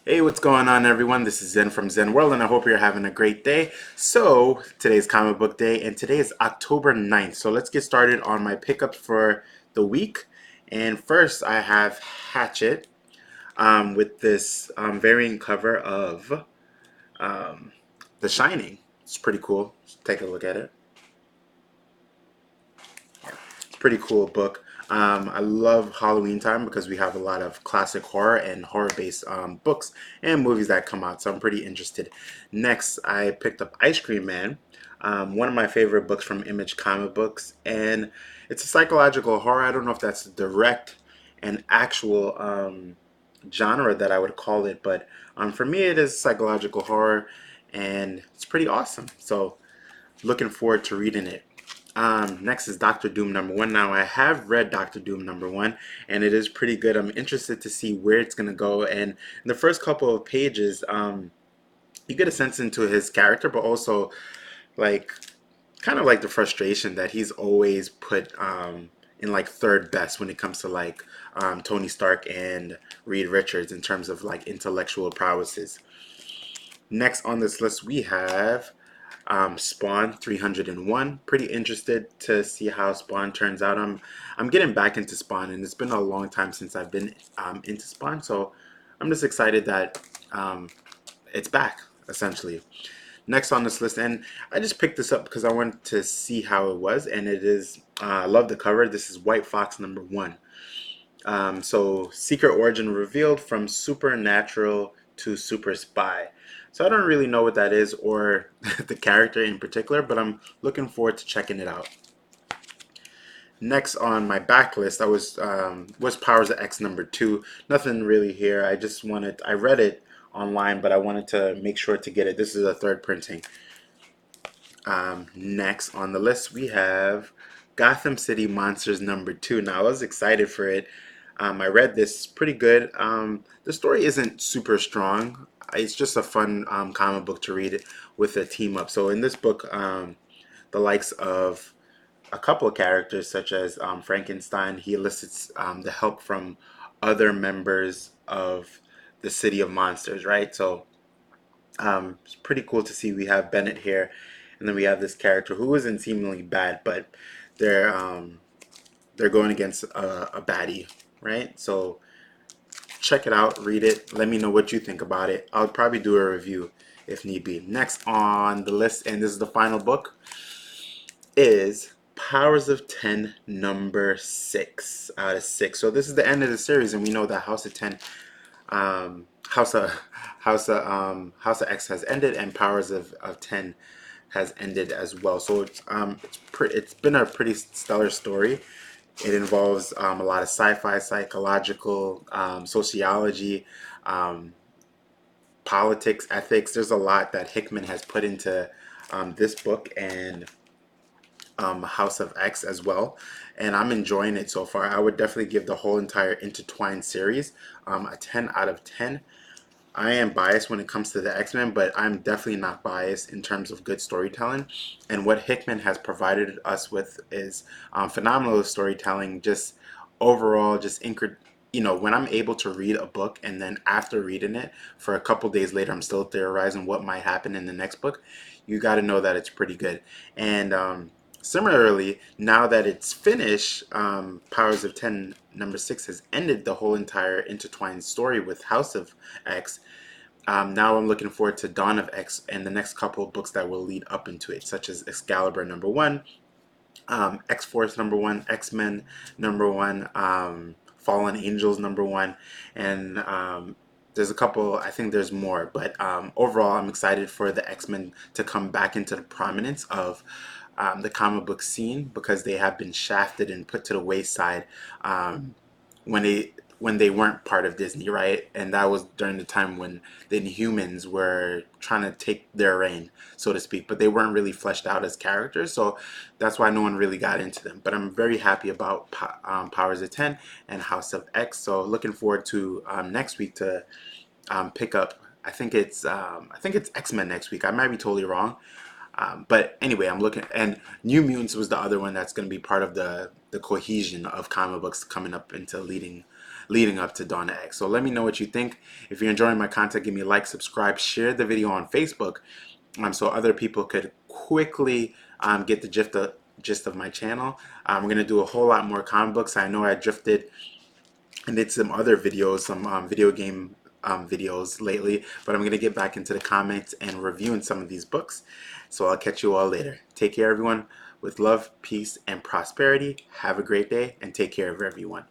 Hey, what's going on, everyone? This is Zen from Zen World, and I hope you're having a great day. So, today's comic book day, and today is October 9th. So, let's get started on my pickups for the week. And first, I have Hatchet with this variant cover of um, The Shining. It's pretty cool. Let's take a look at it. It's a pretty cool book. I love Halloween time because we have a lot of classic horror and horror-based books and movies that come out, so I'm pretty interested. Next, I picked up Ice Cream Man, one of my favorite books from Image Comic Books, and it's a psychological horror. I don't know if that's direct and actual genre that I would call it, but for me, it is psychological horror, and it's pretty awesome. So, looking forward to reading it. Next is Doctor Doom #1. Now, I have read Doctor Doom #1, and it is pretty good. I'm interested to see where it's going to go. And in the first couple of pages, you get a sense into his character, but also, like, kind of like the frustration that he's always put in, like, third best when it comes to, like, Tony Stark and Reed Richards in terms of, like, intellectual prowesses. Next on this list, we have Spawn 301. Pretty interested to see how Spawn turns out. I'm getting back into Spawn, and it's been a long time since I've been into Spawn, so I'm just excited that it's back, essentially. Next on this list, and I just picked this up because I wanted to see how it was, and it is, I love the cover. This is White Fox #1. So Secret Origin revealed from supernatural to super spy. So I don't really know what that is or the character in particular, but I'm looking forward to checking it out. Next on my backlist, I was Powers of X #2. Nothing really here. I read it online, but I wanted to make sure to get it. This is a third printing. Next on the list, we have Gotham City Monsters #2. Now, I was excited for it. I read this, pretty good. The story isn't super strong. It's just a fun comic book to read with a team up. So in this book, the likes of a couple of characters, such as Frankenstein, he elicits the help from other members of the City of Monsters, right? So it's pretty cool to see. We have Bennett here, and then we have this character who isn't seemingly bad, but they're um, they're going against a baddie, right? So check it out, read it. Let me know what you think about it. I'll probably do a review if need be. Next on the list, and this is the final book, is Powers of 10 #6 out of 6. So this is the end of the series, and we know that House of 10 House of House of X has ended, and Powers of 10 has ended as well. So it's been a pretty stellar story. It involves a lot of sci-fi, psychological, sociology, um, politics, ethics. There's a lot that Hickman has put into this book and House of X as well, and I'm enjoying it so far. I would definitely give the whole entire intertwined series a 10 out of 10. I am biased when it comes to the X-Men, but I'm definitely not biased in terms of good storytelling. And what Hickman has provided us with is phenomenal storytelling. Just overall, when I'm able to read a book and then after reading it for a couple days later, I'm still theorizing what might happen in the next book. You got to know that it's pretty good. And similarly, now that it's finished, Powers of 10 #6 has ended the whole entire intertwined story with House of X. Now I'm looking forward to Dawn of X and the next couple of books that will lead up into it, such as Excalibur #1, X-Force #1, X-Men #1, Fallen Angels #1, and there's a couple, I think there's more, but overall I'm excited for the X-Men to come back into the prominence of the comic book scene because they have been shafted and put to the wayside when they weren't part of Disney, right? And that was during the time when the Inhumans were trying to take their reign, so to speak, but they weren't really fleshed out as characters, so that's why no one really got into them. But I'm very happy about Powers of 10 and House of X, so looking forward to next week to pick up. I think it's X-Men next week. I might be totally wrong. But anyway, I'm looking, and New Mutants was the other one that's going to be part of the cohesion of comic books coming up into leading leading up to Dawn of X. So let me know what you think. If you're enjoying my content, give me a like, subscribe, share the video on Facebook, so other people could quickly get the gist of my channel. We're gonna do a whole lot more comic books. I know I drifted and did some other videos, some video game videos lately, but I'm gonna get back into the comics and reviewing some of these books. So I'll catch you all later. Take care, everyone. With love, peace, and prosperity. Have a great day and take care of everyone.